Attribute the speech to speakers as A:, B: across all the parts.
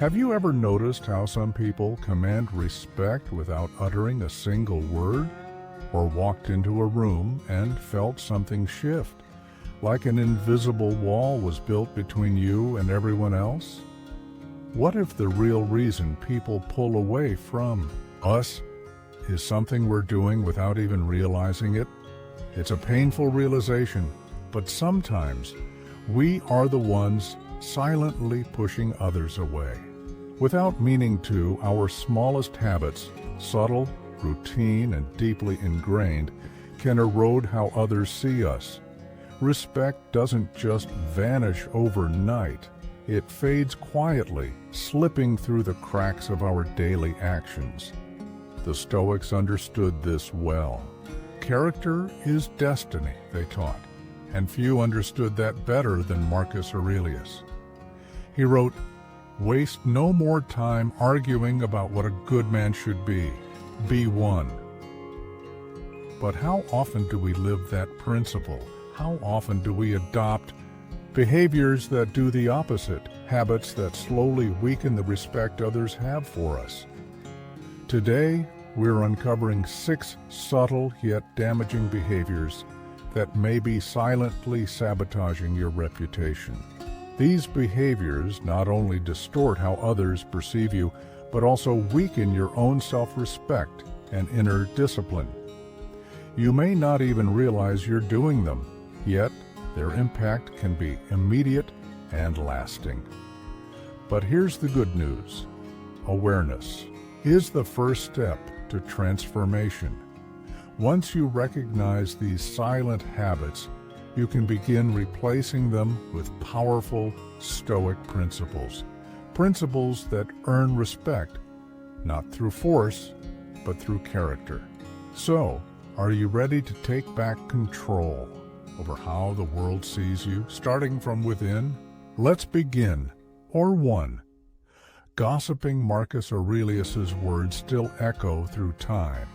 A: Have you ever noticed how some people command respect without uttering a single word? Or walked into a room and felt something shift, like an invisible wall was built between you and everyone else? What if the real reason people pull away from us is something we're doing without even realizing it? It's a painful realization, but sometimes we are the ones silently pushing others away. Without meaning to, our smallest habits, subtle, routine, and deeply ingrained, can erode how others see us. Respect doesn't just vanish overnight. It fades quietly, slipping through the cracks of our daily actions. The Stoics understood this well. Character is destiny, they taught, and few understood that better than Marcus Aurelius. He wrote, "Waste no more time arguing about what a good man should be. Be one." But how often do we live that principle? How often do we adopt behaviors that do the opposite, habits that slowly weaken the respect others have for us? Today, we're uncovering 6 subtle yet damaging behaviors that may be silently sabotaging your reputation. These behaviors not only distort how others perceive you, but also weaken your own self-respect and inner discipline. You may not even realize you're doing them, yet their impact can be immediate and lasting. But here's the good news. Awareness is the first step to transformation. Once you recognize these silent habits, you can begin replacing them with powerful Stoic principles. Principles that earn respect, not through force, but through character. So, are you ready to take back control over how the world sees you, starting from within? Let's begin. 1. Gossiping. Marcus Aurelius's words still echo through time.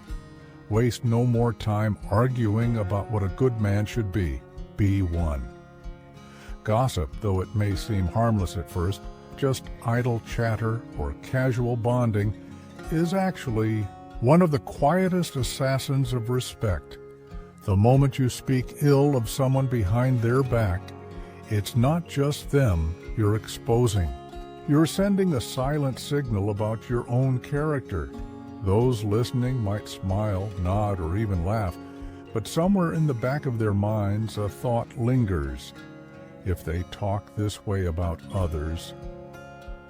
A: Waste no more time arguing about what a good man should be. Be one. Gossip, though it may seem harmless at first, just idle chatter or casual bonding, is actually one of the quietest assassins of respect. The moment you speak ill of someone behind their back, it's not just them you're exposing. You're sending a silent signal about your own character. Those listening might smile, nod, or even laugh, but somewhere in the back of their minds a thought lingers. If they talk this way about others,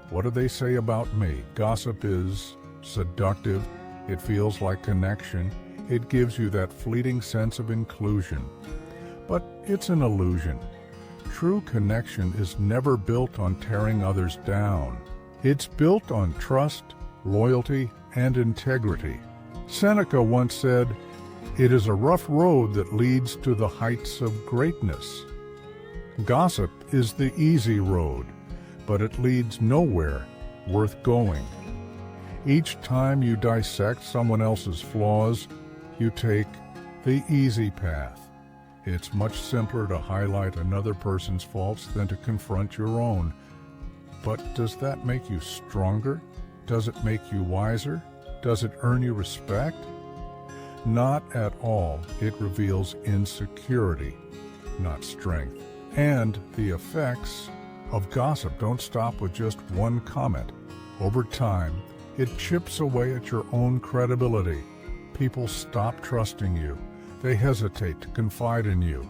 A: what do they say about me? Gossip is seductive. It feels like connection. It gives you that fleeting sense of inclusion. But it's an illusion. True connection is never built on tearing others down. It's built on trust, loyalty, and integrity. Seneca once said, "It is a rough road that leads to the heights of greatness." Gossip is the easy road, but it leads nowhere worth going. Each time you dissect someone else's flaws, you take the easy path. It's much simpler to highlight another person's faults than to confront your own. But does that make you stronger? Does it make you wiser? Does it earn you respect? Not at all. It reveals insecurity, not strength. And the effects of gossip don't stop with just one comment. Over time, it chips away at your own credibility. People stop trusting you. They hesitate to confide in you.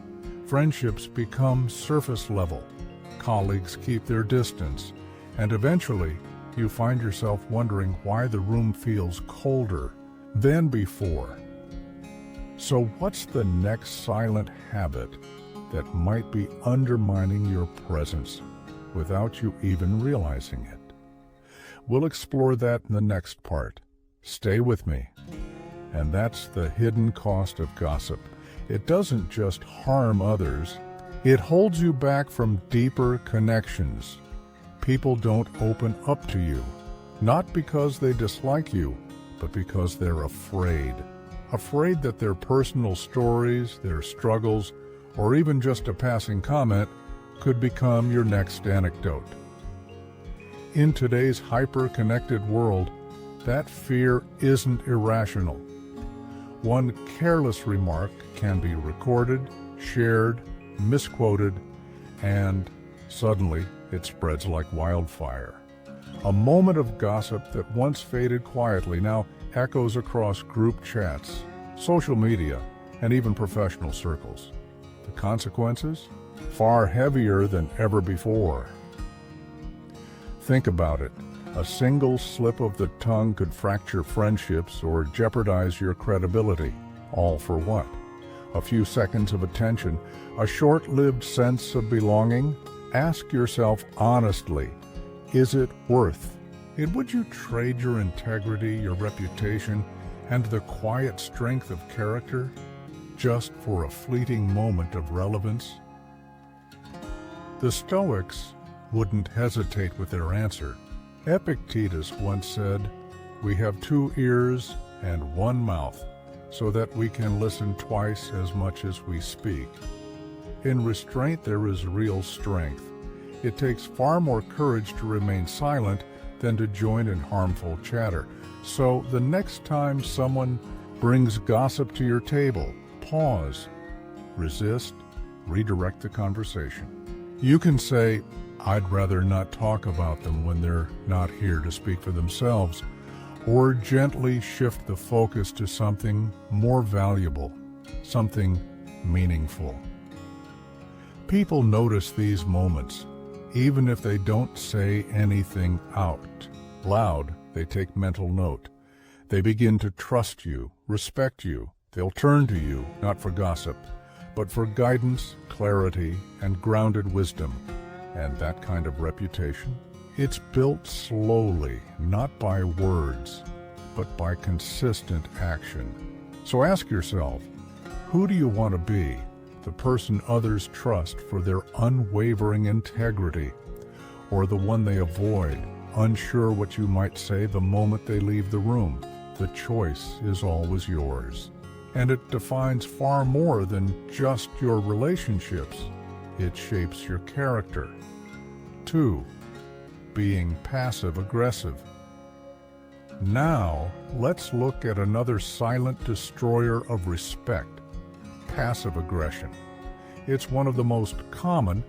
A: Friendships become surface level. Colleagues keep their distance. And eventually, you find yourself wondering why the room feels colder than before. So what's the next silent habit that might be undermining your presence without you even realizing it? We'll explore that in the next part. Stay with me. And that's the hidden cost of gossip. It doesn't just harm others, it holds you back from deeper connections. People don't open up to you, not because they dislike you, but because they're afraid. Afraid that their personal stories, their struggles, or even just a passing comment could become your next anecdote. in today's hyper-connected world, that fear isn't irrational. One careless remark can be recorded, shared, misquoted, and suddenly it spreads like wildfire. A moment of gossip that once faded quietly now echoes across group chats, social media, and even professional circles. The consequences? Far heavier than ever before. Think about it. A single slip of the tongue could fracture friendships or jeopardize your credibility. All for what? A few seconds of attention, a short-lived sense of belonging? Ask yourself honestly, is it worth it? Would you trade your integrity, your reputation, and the quiet strength of character just for a fleeting moment of relevance? The Stoics wouldn't hesitate with their answer. Epictetus once said, "We have 2 ears and 1 mouth, so that we can listen twice as much as we speak." In restraint there is real strength. It takes far more courage to remain silent than to join in harmful chatter. So the next time someone brings gossip to your table, pause, resist, redirect the conversation. You can say, "I'd rather not talk about them when they're not here to speak for themselves," or gently shift the focus to something more valuable, something meaningful. People notice these moments. Even if they don't say anything out loud, they take mental note. They begin to trust you, respect you. They'll turn to you, not for gossip, but for guidance, clarity, and grounded wisdom. And that kind of reputation? It's built slowly, not by words, but by consistent action. So ask yourself, who do you want to be? The person others trust for their unwavering integrity, or the one they avoid, unsure what you might say the moment they leave the room? The choice is always yours. And it defines far more than just your relationships. It shapes your character. 2. Being passive-aggressive. Now, let's look at another silent destroyer of respect. Passive aggression. It's one of the most common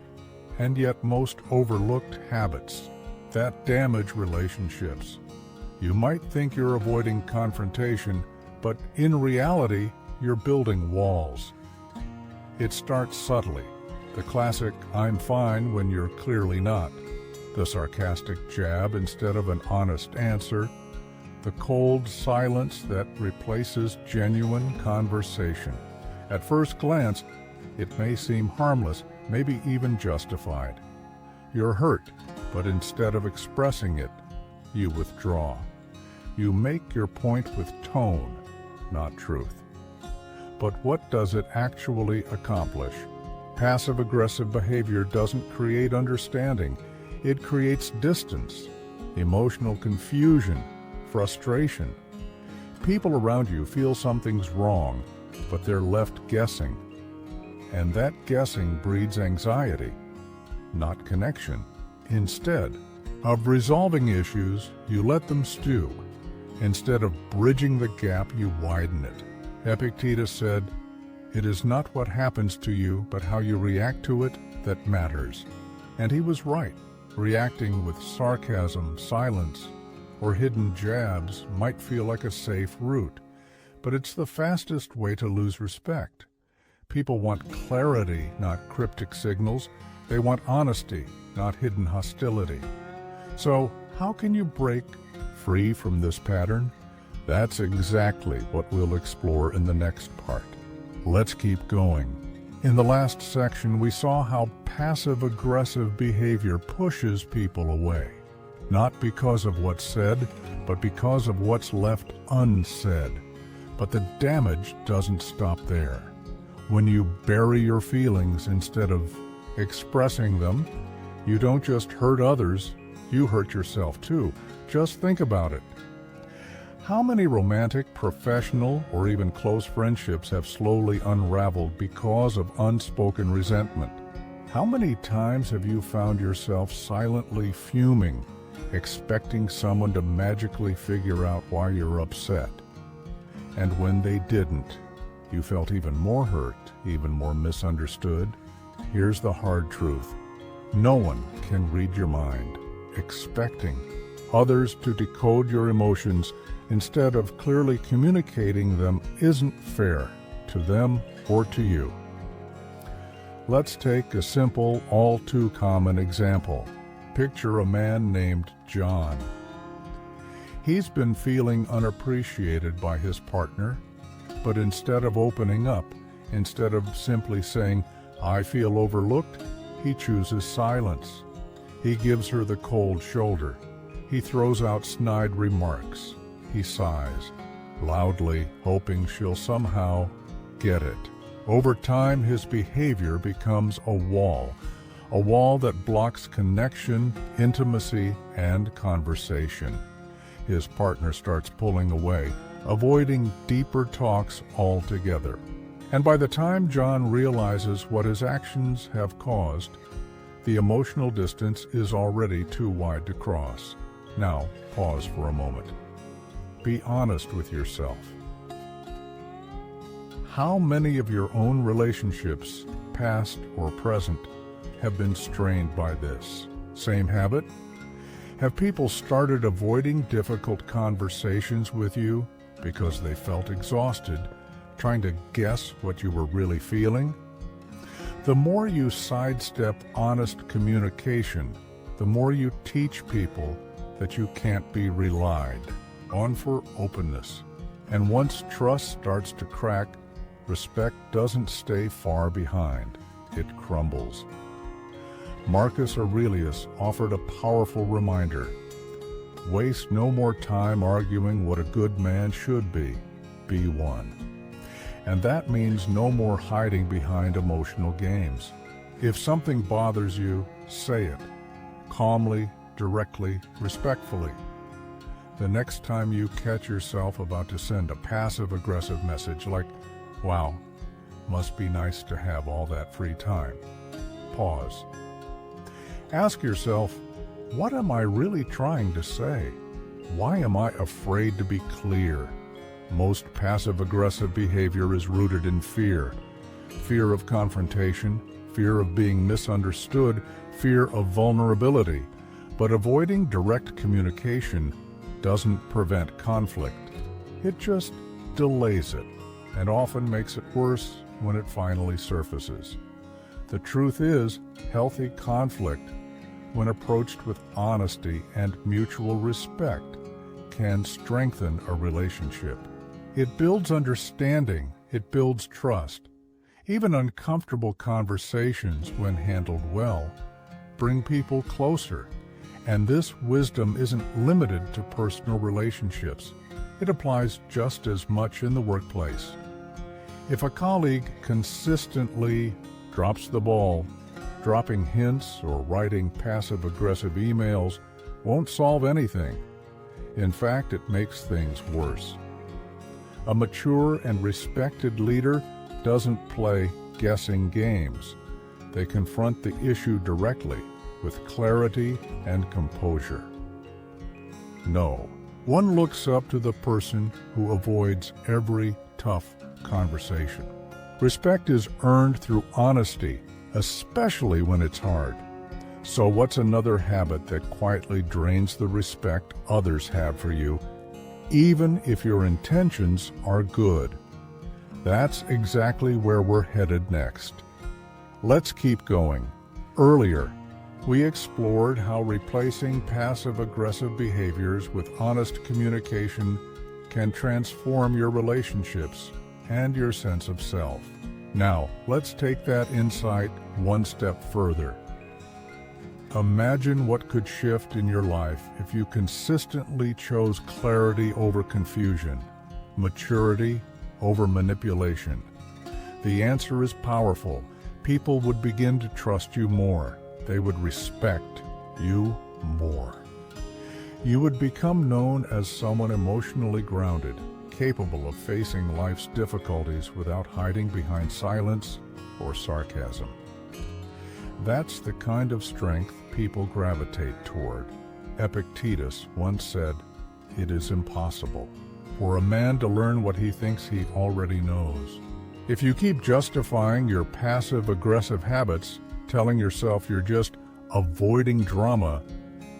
A: and yet most overlooked habits that damage relationships. You might think you're avoiding confrontation, but in reality, you're building walls. It starts subtly. The classic "I'm fine" when you're clearly not. The sarcastic jab instead of an honest answer. The cold silence that replaces genuine conversation. At first glance, it may seem harmless, maybe even justified. You're hurt, but instead of expressing it, you withdraw. You make your point with tone, not truth. But what does it actually accomplish? Passive-aggressive behavior doesn't create understanding. It creates distance, emotional confusion, frustration. People around you feel something's wrong, but they're left guessing. And that guessing breeds anxiety, not connection. Instead of resolving issues, you let them stew. Instead of bridging the gap, you widen it. Epictetus said, "It is not what happens to you, but how you react to it that matters." And he was right. Reacting with sarcasm, silence, or hidden jabs might feel like a safe route, but it's the fastest way to lose respect. People want clarity, not cryptic signals. They want honesty, not hidden hostility. So, how can you break free from this pattern? That's exactly what we'll explore in the next part. Let's keep going. In the last section, we saw how passive-aggressive behavior pushes people away, not because of what's said, but because of what's left unsaid. But the damage doesn't stop there. When you bury your feelings instead of expressing them, you don't just hurt others, you hurt yourself too. Just think about it. How many romantic, professional, or even close friendships have slowly unraveled because of unspoken resentment? How many times have you found yourself silently fuming expecting someone to magically figure out why you're upset. And when they didn't, you felt even more hurt, even more misunderstood. Here's the hard truth. No one can read your mind. Expecting others to decode your emotions instead of clearly communicating them isn't fair to them or to you. Let's take a simple, all too common example. Picture a man named John. He's been feeling unappreciated by his partner, but instead of opening up, instead of simply saying, "I feel overlooked," he chooses silence. He gives her the cold shoulder. He throws out snide remarks. He sighs, loudly, hoping she'll somehow get it. Over time, his behavior becomes a wall that blocks connection, intimacy, and conversation. His partner starts pulling away, avoiding deeper talks altogether. And by the time John realizes what his actions have caused, the emotional distance is already too wide to cross. Now, pause for a moment. Be honest with yourself. How many of your own relationships, past or present, have been strained by this same habit? Have people started avoiding difficult conversations with you because they felt exhausted, trying to guess what you were really feeling? The more you sidestep honest communication, the more you teach people that you can't be relied on for openness. And once trust starts to crack, respect doesn't stay far behind. It crumbles. Marcus Aurelius offered a powerful reminder. Waste no more time arguing what a good man should be. Be one. And that means no more hiding behind emotional games. If something bothers you, say it. Calmly, directly, respectfully. The next time you catch yourself about to send a passive-aggressive message like, "Wow, must be nice to have all that free time," pause. Ask yourself, what am I really trying to say? Why am I afraid to be clear? Most passive-aggressive behavior is rooted in fear. Fear of confrontation, fear of being misunderstood, fear of vulnerability. But avoiding direct communication doesn't prevent conflict. It just delays it, and often makes it worse when it finally surfaces. The truth is, healthy conflict, when approached with honesty and mutual respect, can strengthen a relationship. It builds understanding, it builds trust. Even uncomfortable conversations, when handled well, bring people closer. And this wisdom isn't limited to personal relationships. It applies just as much in the workplace. If a colleague consistently drops the ball, dropping hints or writing passive-aggressive emails won't solve anything. In fact, it makes things worse. A mature and respected leader doesn't play guessing games. They confront the issue directly, with clarity and composure. No, one looks up to the person who avoids every tough conversation. Respect is earned through honesty, especially when it's hard. So what's another habit that quietly drains the respect others have for you, even if your intentions are good? That's exactly where we're headed next. Let's keep going. Earlier, we explored how replacing passive-aggressive behaviors with honest communication can transform your relationships and your sense of self. Now, let's take that insight one step further. Imagine what could shift in your life if you consistently chose clarity over confusion, maturity over manipulation. The answer is powerful. People would begin to trust you more. They would respect you more. You would become known as someone emotionally grounded, capable of facing life's difficulties without hiding behind silence or sarcasm. That's the kind of strength people gravitate toward, Epictetus once said, "It is impossible for a man to learn what he thinks he already knows." If you keep justifying your passive-aggressive habits, telling yourself you're just avoiding drama,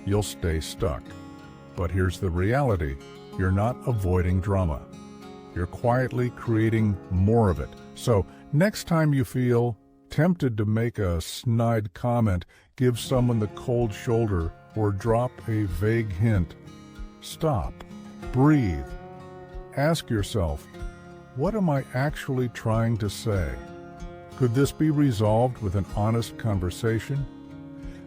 A: you'll stay stuck. But here's the reality. You're not avoiding drama. You're quietly creating more of it. So next time you feel tempted to make a snide comment, give someone the cold shoulder, or drop a vague hint, stop, breathe. Ask yourself, what am I actually trying to say? Could this be resolved with an honest conversation?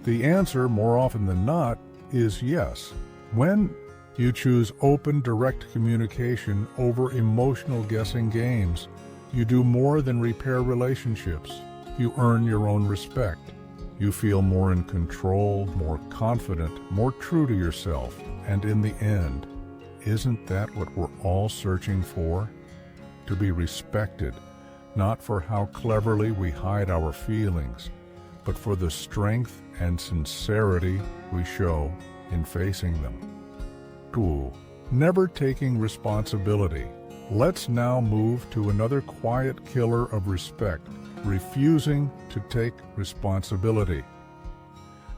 A: The answer, more often than not, is yes. When you choose open, direct communication over emotional guessing games, you do more than repair relationships. You earn your own respect. You feel more in control, more confident, more true to yourself. And in the end, isn't that what we're all searching for? To be respected, not for how cleverly we hide our feelings, but for the strength and sincerity we show in facing them. 2. Never taking responsibility. Let's now move to another quiet killer of respect, refusing to take responsibility.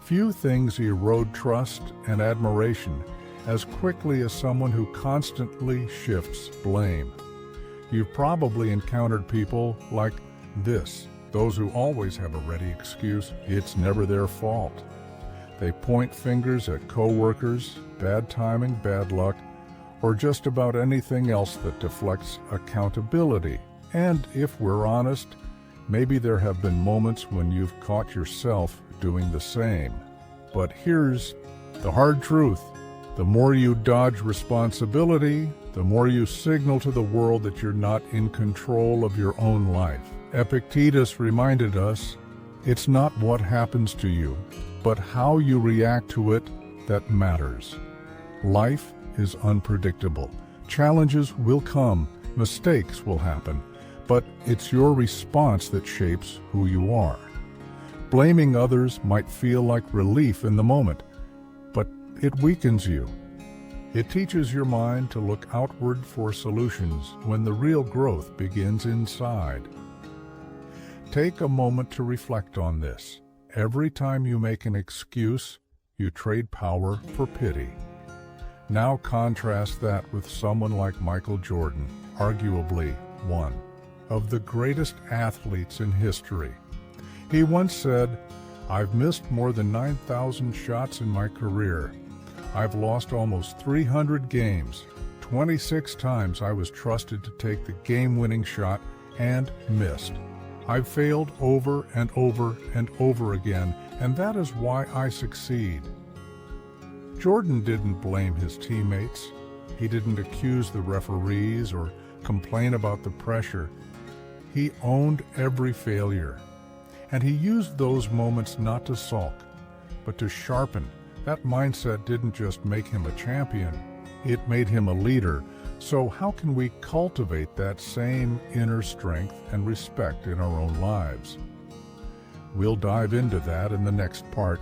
A: Few things erode trust and admiration as quickly as someone who constantly shifts blame. You've probably encountered people like this, those who always have a ready excuse. It's never their fault. They point fingers at coworkers, bad timing, bad luck, or just about anything else that deflects accountability. And if we're honest, maybe there have been moments when you've caught yourself doing the same. But here's the hard truth. The more you dodge responsibility, the more you signal to the world that you're not in control of your own life. Epictetus reminded us, it's not what happens to you, but how you react to it that matters. Life is unpredictable. Challenges will come, mistakes will happen, but it's your response that shapes who you are. Blaming others might feel like relief in the moment, but it weakens you. It teaches your mind to look outward for solutions when the real growth begins inside. Take a moment to reflect on this. Every time you make an excuse, you trade power for pity. Now contrast that with someone like Michael Jordan, arguably one of the greatest athletes in history. He once said, "I've missed more than 9,000 shots in my career. I've lost almost 300 games. 26 times I was trusted to take the game-winning shot and missed. I've failed over and over and over again, and that is why I succeed." Jordan didn't blame his teammates. He didn't accuse the referees or complain about the pressure. He owned every failure. And he used those moments not to sulk, but to sharpen. That mindset didn't just make him a champion, it made him a leader. So how can we cultivate that same inner strength and respect in our own lives? We'll dive into that in the next part.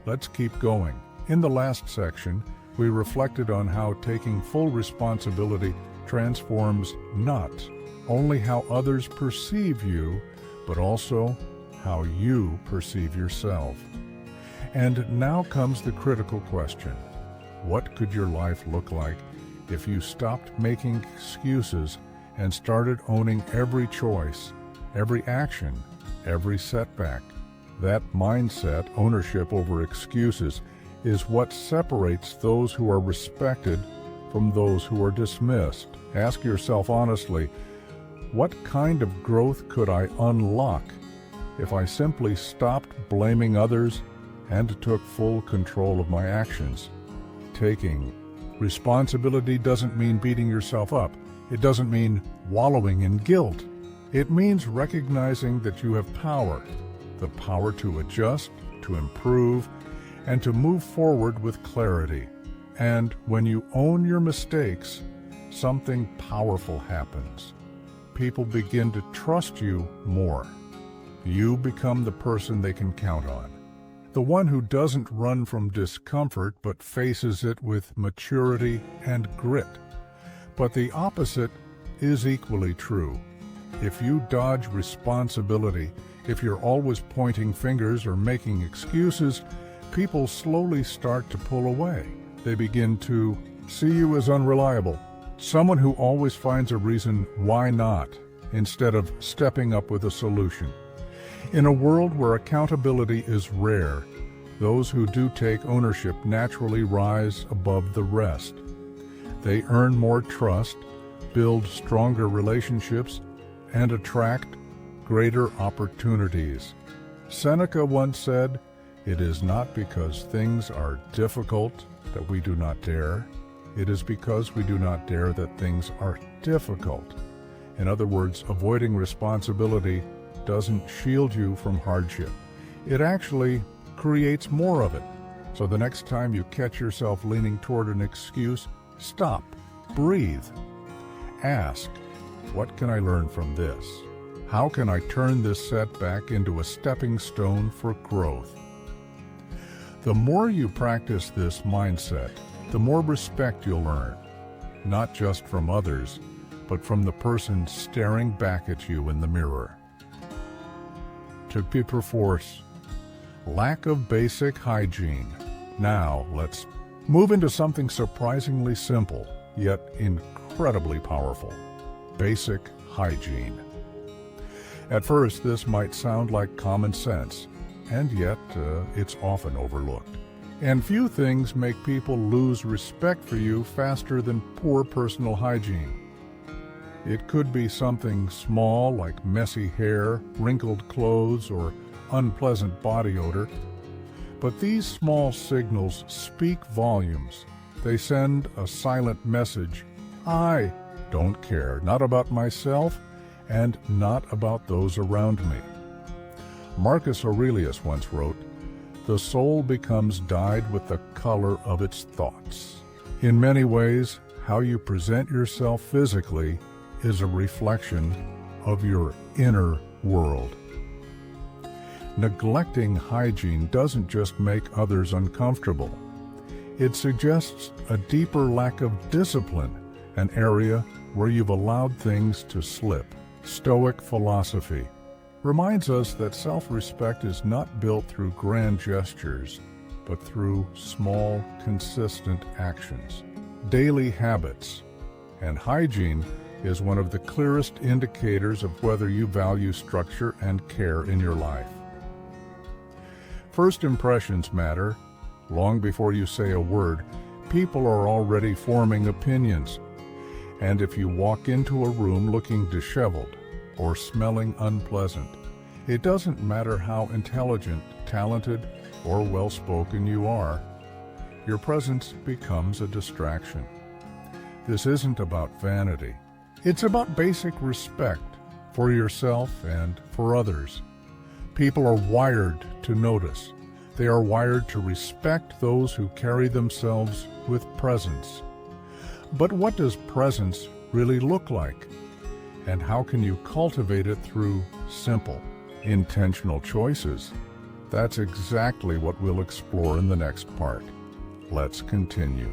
A: Let's keep going. In the last section, we reflected on how taking full responsibility transforms not only how others perceive you, but also how you perceive yourself. And now comes the critical question. What could your life look like if you stopped making excuses and started owning every choice, every action, every setback? That mindset, ownership over excuses, is what separates those who are respected from those who are dismissed. Ask yourself honestly, what kind of growth could I unlock if I simply stopped blaming others and took full control of my actions? Taking responsibility doesn't mean beating yourself up. It doesn't mean wallowing in guilt. It means recognizing that you have power, the power to adjust, to improve, and to move forward with clarity. And when you own your mistakes, something powerful happens. People begin to trust you more. You become the person they can count on. the one who doesn't run from discomfort but faces it with maturity and grit. But the opposite is equally true. If you dodge responsibility, if you're always pointing fingers or making excuses, people slowly start to pull away. They begin to see you as unreliable, someone who always finds a reason why not, instead of stepping up with a solution. In a world where accountability is rare, those who do take ownership naturally rise above the rest. They earn more trust, build stronger relationships, and attract greater opportunities. Seneca once said, "It is not because things are difficult that we do not dare. It is because we do not dare that things are difficult." In other words, avoiding responsibility doesn't shield you from hardship. It actually creates more of it. So the next time you catch yourself leaning toward an excuse, stop, breathe. Ask, what can I learn from this? How can I turn this setback into a stepping stone for growth? The more you practice this mindset, the more respect you'll earn, not just from others, but from the person staring back at you in the mirror. Tip number 4, lack of basic hygiene. Now let's move into something surprisingly simple, yet incredibly powerful. Basic hygiene. At first, this might sound like common sense, and yet it's often overlooked. And few things make people lose respect for you faster than poor personal hygiene. It could be something small like messy hair, wrinkled clothes, or unpleasant body odor. But these small signals speak volumes. They send a silent message. I don't care, not about myself and not about those around me. Marcus Aurelius once wrote, "The soul becomes dyed with the color of its thoughts." In many ways, how you present yourself physically is a reflection of your inner world. Neglecting hygiene doesn't just make others uncomfortable. It suggests a deeper lack of discipline, an area where you've allowed things to slip. Stoic philosophy reminds us that self-respect is not built through grand gestures, but through small, consistent actions, daily habits. And hygiene is one of the clearest indicators of whether you value structure and care in your life. First impressions matter. Long before you say a word, people are already forming opinions. And if you walk into a room looking disheveled or smelling unpleasant, it doesn't matter how intelligent, talented, or well-spoken you are, your presence becomes a distraction. This isn't about vanity. It's about basic respect for yourself and for others. People are wired to notice. They are wired to respect those who carry themselves with presence. But what does presence really look like? And how can you cultivate it through simple, intentional choices? That's exactly what we'll explore in the next part. Let's continue.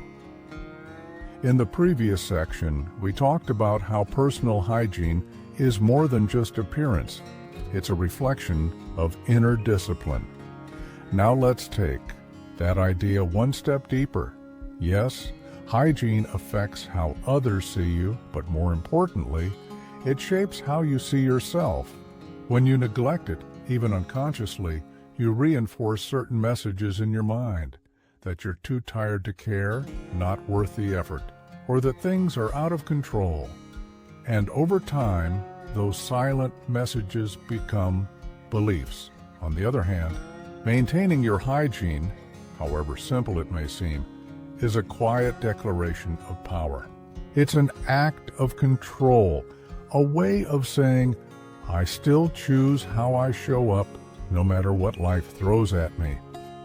A: In the previous section, we talked about how personal hygiene is more than just appearance. It's a reflection of inner discipline. Now let's take that idea one step deeper. Yes, hygiene affects how others see you, but more importantly, it shapes how you see yourself. When you neglect it, even unconsciously, you reinforce certain messages in your mind. That you're too tired to care, not worth the effort, or that things are out of control. And over time, those silent messages become beliefs. On the other hand, maintaining your hygiene, however simple it may seem, is a quiet declaration of power. It's an act of control, a way of saying, I still choose how I show up, no matter what life throws at me.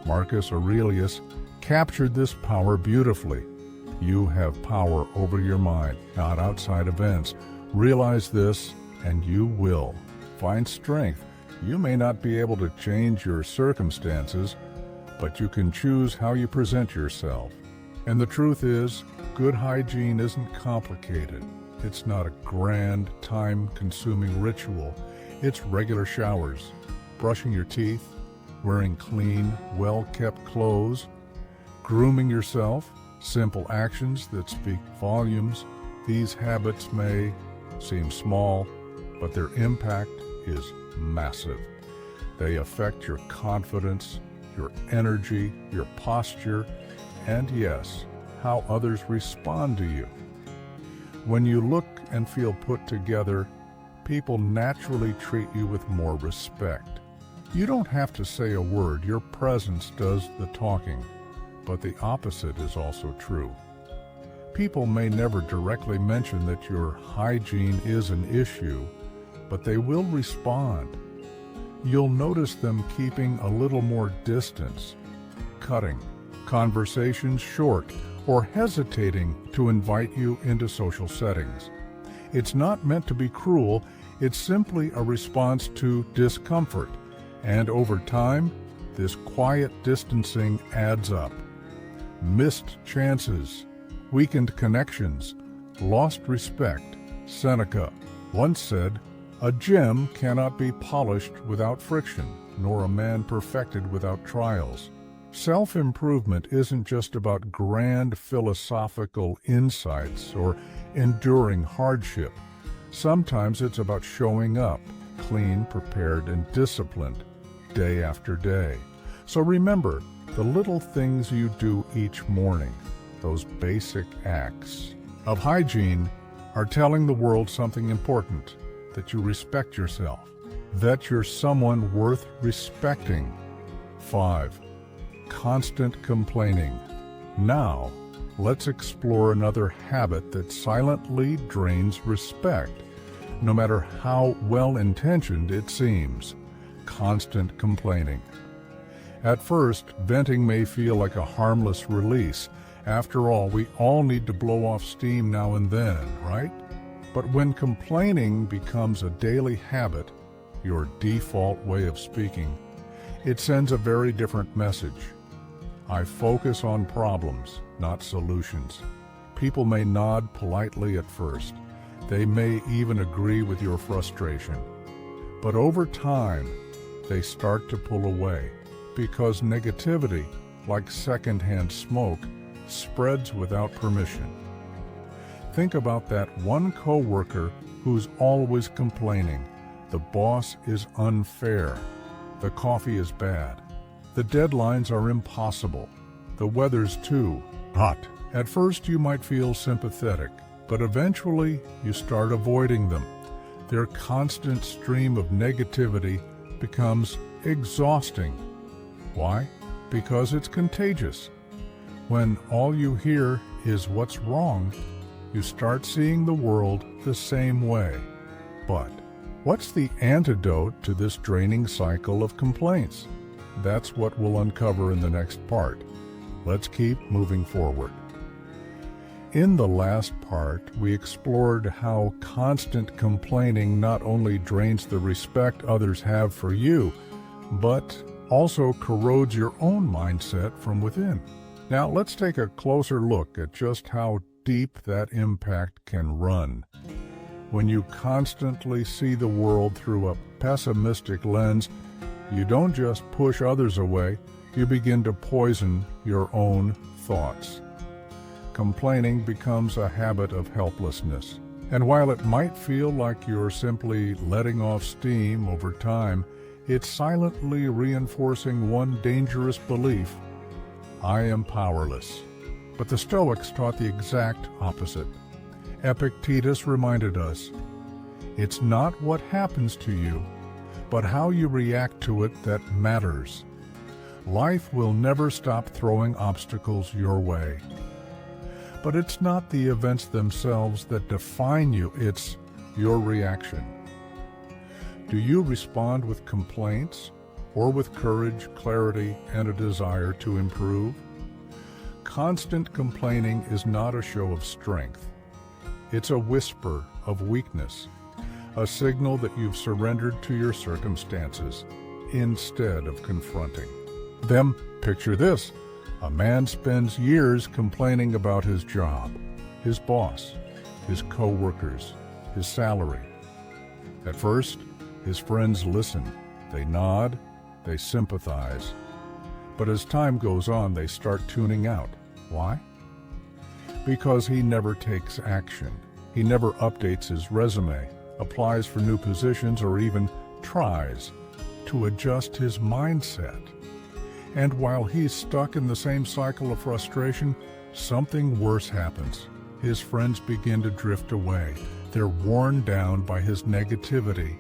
A: Marcus Aurelius captured this power beautifully. You have power over your mind, not outside events. Realize this, and you will find strength. You may not be able to change your circumstances, but you can choose how you present yourself. And the truth is, good hygiene isn't complicated. It's not a grand, time-consuming ritual. It's regular showers, brushing your teeth, wearing clean, well-kept clothes, grooming yourself, simple actions that speak volumes. These habits may seem small, but their impact is massive. They affect your confidence, your energy, your posture, and yes, how others respond to you. When you look and feel put together, people naturally treat you with more respect. You don't have to say a word, your presence does the talking, but the opposite is also true. People may never directly mention that your hygiene is an issue, but they will respond. You'll notice them keeping a little more distance, cutting conversations short, or hesitating to invite you into social settings. It's not meant to be cruel, it's simply a response to discomfort, and over time, this quiet distancing adds up. Missed chances, weakened connections, lost respect. Seneca once said, "A gem cannot be polished without friction, nor a man perfected without trials." Self-improvement isn't just about grand philosophical insights or enduring hardship. Sometimes it's about showing up, clean, prepared, and disciplined, day after day. So remember, the little things you do each morning, those basic acts of hygiene, are telling the world something important, that you respect yourself, that you're someone worth respecting. 5. Constant complaining. Now, let's explore another habit that silently drains respect, no matter how well-intentioned it seems. Constant complaining. At first, venting may feel like a harmless release. After all, we all need to blow off steam now and then, right? But when complaining becomes a daily habit, your default way of speaking, it sends a very different message. I focus on problems, not solutions. People may nod politely at first. They may even agree with your frustration. But over time, they start to pull away, because negativity, like secondhand smoke, spreads without permission. Think about that one coworker who's always complaining. The boss is unfair. The coffee is bad. The deadlines are impossible. The weather's too hot. At first you might feel sympathetic, but eventually you start avoiding them. Their constant stream of negativity becomes exhausting. Why? Because it's contagious. When all you hear is what's wrong, you start seeing the world the same way. But what's the antidote to this draining cycle of complaints? That's what we'll uncover in the next part. Let's keep moving forward. In the last part, we explored how constant complaining not only drains the respect others have for you, but also corrodes your own mindset from within. Now, let's take a closer look at just how deep that impact can run. When you constantly see the world through a pessimistic lens, you don't just push others away, you begin to poison your own thoughts. Complaining becomes a habit of helplessness. And while it might feel like you're simply letting off steam over time, it's silently reinforcing one dangerous belief: I am powerless. But the Stoics taught the exact opposite. Epictetus reminded us, it's not what happens to you, but how you react to it that matters. Life will never stop throwing obstacles your way. But it's not the events themselves that define you, it's your reaction. Do you respond with complaints, or with courage, clarity, and a desire to improve? Constant complaining is not a show of strength. It's a whisper of weakness, a signal that you've surrendered to your circumstances instead of confronting them Picture this. A man spends years complaining about his job, his boss, his co-workers, his salary. At first, his friends listen. They nod, they sympathize. But as time goes on, they start tuning out. Why? Because he never takes action. He never updates his resume, applies for new positions, or even tries to adjust his mindset. And while he's stuck in the same cycle of frustration, something worse happens. His friends begin to drift away. They're worn down by his negativity.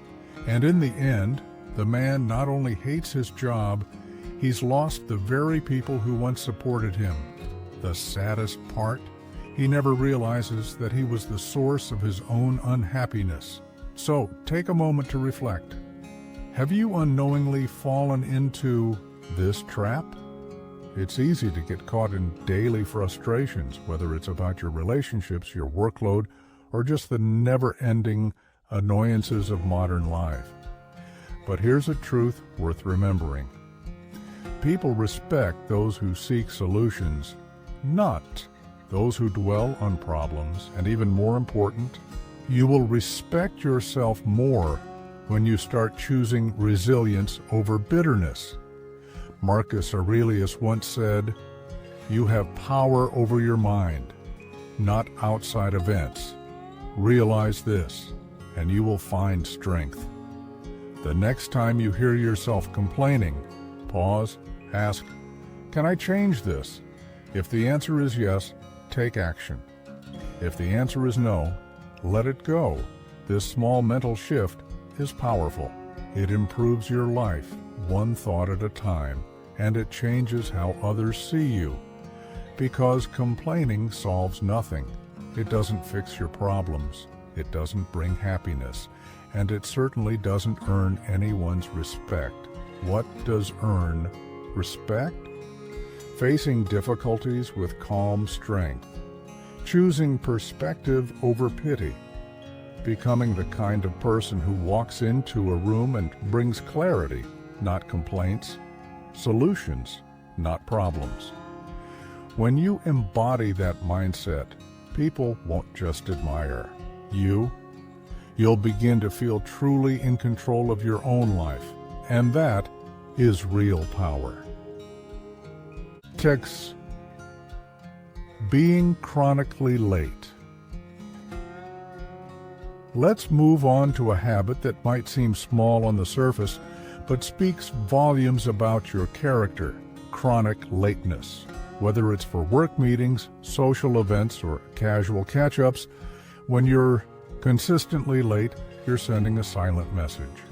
A: And in the end, the man not only hates his job, he's lost the very people who once supported him. The saddest part? He never realizes that he was the source of his own unhappiness. So, take a moment to reflect. Have you unknowingly fallen into this trap? It's easy to get caught in daily frustrations, whether it's about your relationships, your workload, or just the never-ending annoyances of modern life. But here's a truth worth remembering. People respect those who seek solutions, not those who dwell on problems. And even more important, you will respect yourself more when you start choosing resilience over bitterness. Marcus Aurelius once said, "You have power over your mind, not outside events. Realize this, and you will find strength." The next time you hear yourself complaining, pause, ask, "Can I change this?" If the answer is yes, take action. If the answer is no, let it go. This small mental shift is powerful. It improves your life, one thought at a time, and it changes how others see you. Because complaining solves nothing. It doesn't fix your problems. It doesn't bring happiness. And it certainly doesn't earn anyone's respect. What does earn respect? Facing difficulties with calm strength. Choosing perspective over pity. Becoming the kind of person who walks into a room and brings clarity, not complaints. Solutions, not problems. When you embody that mindset, people won't just admire you. You'll begin to feel truly in control of your own life, and that is real power. Text: being chronically late. Let's move on to a habit that might seem small on the surface, but speaks volumes about your character: chronic lateness. Whether it's for work meetings, social events, or casual catch-ups, when you're consistently late, you're sending a silent message.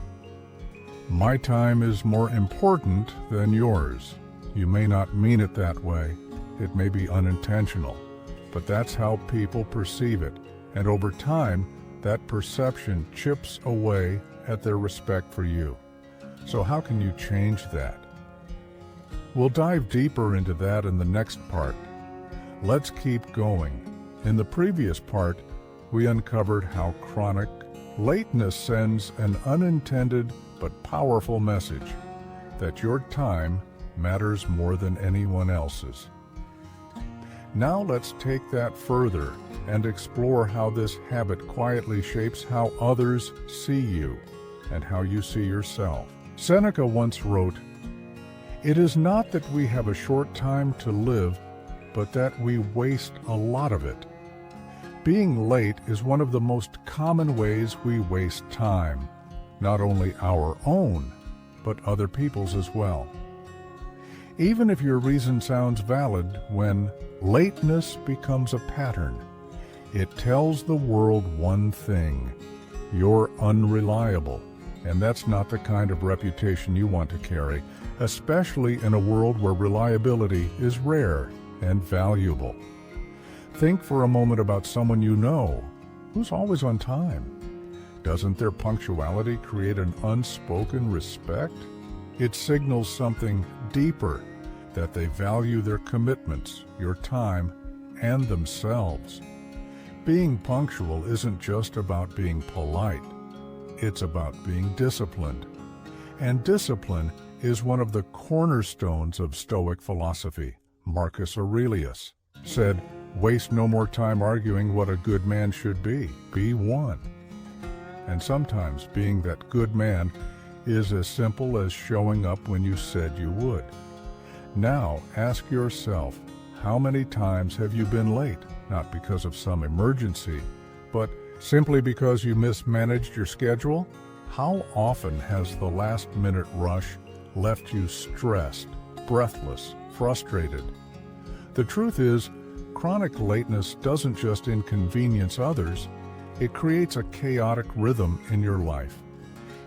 A: My time is more important than yours. You may not mean it that way. It may be unintentional, but that's how people perceive it. And over time, that perception chips away at their respect for you. So how can you change that? We'll dive deeper into that in the next part. Let's keep going. In the previous part, we uncovered how chronic lateness sends an unintended but powerful message that your time matters more than anyone else's. Now let's take that further and explore how this habit quietly shapes how others see you and how you see yourself. Seneca once wrote, "It is not that we have a short time to live, but that we waste a lot of it." Being late is one of the most common ways we waste time, not only our own, but other people's as well. Even if your reason sounds valid, when lateness becomes a pattern, it tells the world one thing: you're unreliable. And that's not the kind of reputation you want to carry, especially in a world where reliability is rare and valuable. Think for a moment about someone you know who's always on time. Doesn't their punctuality create an unspoken respect? It signals something deeper, that they value their commitments, your time, and themselves. Being punctual isn't just about being polite. It's about being disciplined. And discipline is one of the cornerstones of Stoic philosophy. Marcus Aurelius said, "Waste no more time arguing what a good man should be one." And sometimes being that good man is as simple as showing up when you said you would. Now ask yourself, how many times have you been late? Not because of some emergency, but simply because you mismanaged your schedule? How often has the last-minute rush left you stressed, breathless, frustrated? The truth is, chronic lateness doesn't just inconvenience others, it creates a chaotic rhythm in your life.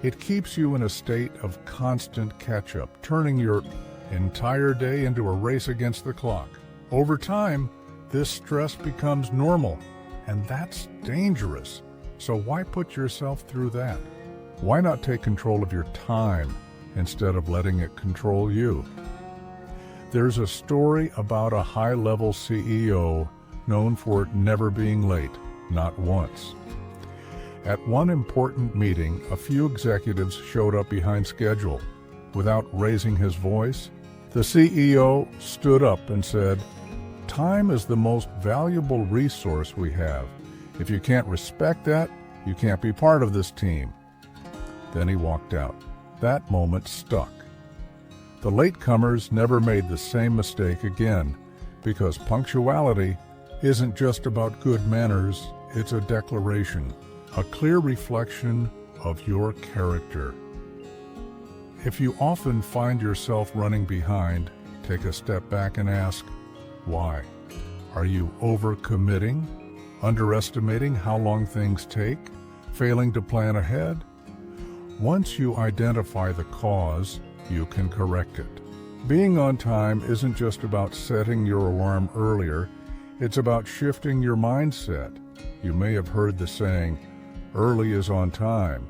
A: It keeps you in a state of constant catch-up, turning your entire day into a race against the clock. Over time, this stress becomes normal, and that's dangerous. So why put yourself through that? Why not take control of your time instead of letting it control you? There's a story about a high-level CEO known for never being late, not once. At one important meeting, a few executives showed up behind schedule. Without raising his voice, the CEO stood up and said, "Time is the most valuable resource we have. If you can't respect that, you can't be part of this team." Then he walked out. That moment stuck. The latecomers never made the same mistake again, because punctuality isn't just about good manners, it's a declaration, a clear reflection of your character. If you often find yourself running behind, take a step back and ask, why? Are you overcommitting? Underestimating how long things take? Failing to plan ahead? Once you identify the cause, you can correct it. Being on time isn't just about setting your alarm earlier, it's about shifting your mindset. You may have heard the saying, "Early is on time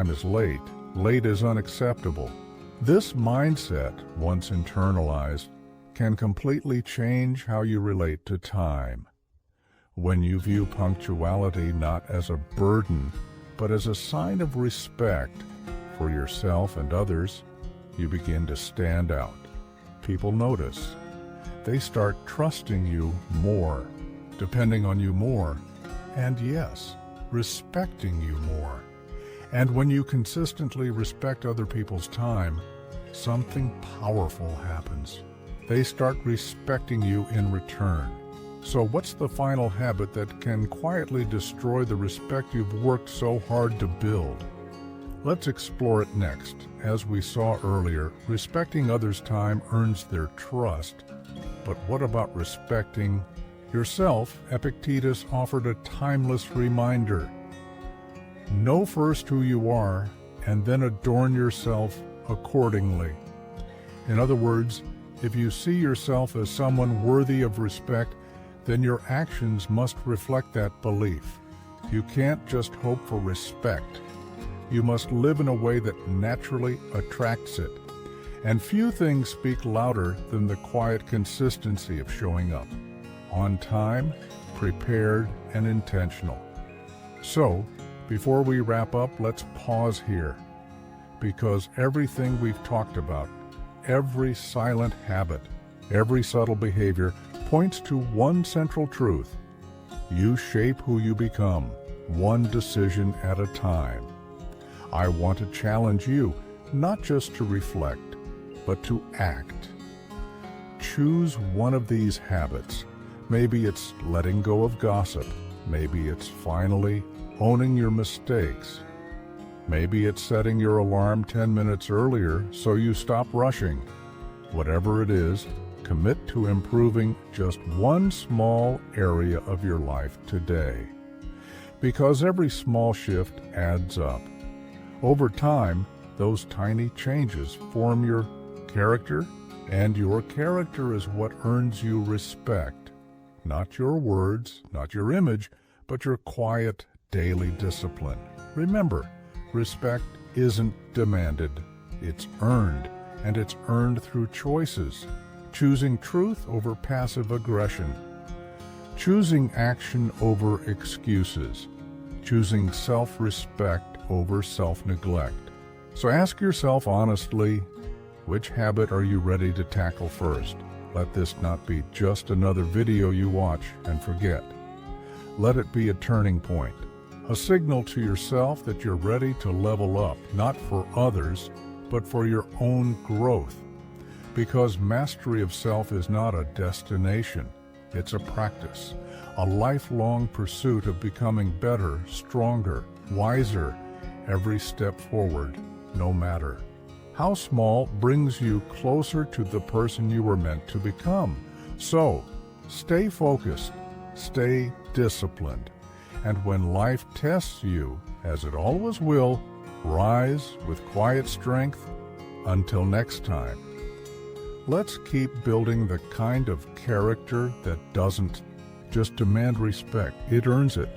A: is late is unacceptable." This mindset, once internalized, can completely change how you relate to time. When you view punctuality not as a burden, but as a sign of respect for yourself and others, you begin to stand out. People notice. They start trusting you more, depending on you more, and yes, respecting you more. And when you consistently respect other people's time, something powerful happens. They start respecting you in return. So what's the final habit that can quietly destroy the respect you've worked so hard to build? Let's explore it next. As we saw earlier, respecting others' time earns their trust. But what about respecting yourself? Epictetus offered a timeless reminder. Know first who you are, and then adorn yourself accordingly. In other words, if you see yourself as someone worthy of respect, then your actions must reflect that belief. You can't just hope for respect. You must live in a way that naturally attracts it. And few things speak louder than the quiet consistency of showing up. On time, prepared, and intentional. So, before we wrap up, let's pause here. Because everything we've talked about, every silent habit, every subtle behavior, points to one central truth. You shape who you become, one decision at a time. I want to challenge you, not just to reflect, but to act. Choose one of these habits. Maybe it's letting go of gossip. Maybe it's finally owning your mistakes. Maybe it's setting your alarm 10 minutes earlier so you stop rushing. Whatever it is, commit to improving just one small area of your life today. Because every small shift adds up. Over time, those tiny changes form your character, and your character is what earns you respect. Not your words, not your image, but your quiet, daily discipline. Remember, respect isn't demanded, it's earned, and it's earned through choices. Choosing truth over passive aggression. Choosing action over excuses. Choosing self-respect over self-neglect. So ask yourself honestly, Which habit are you ready to tackle first? Let this not be just another video you watch and forget. Let it be a turning point, a signal to yourself that you're ready to level up, not for others, but for your own growth. Because mastery of self is not a destination, it's a practice, a lifelong pursuit of becoming better, stronger, wiser, every step forward, no matter how small, brings you closer to the person you were meant to become. So, stay focused, stay disciplined, and when life tests you, as it always will, rise with quiet strength. Until next time, let's keep building the kind of character that doesn't just demand respect, it earns it.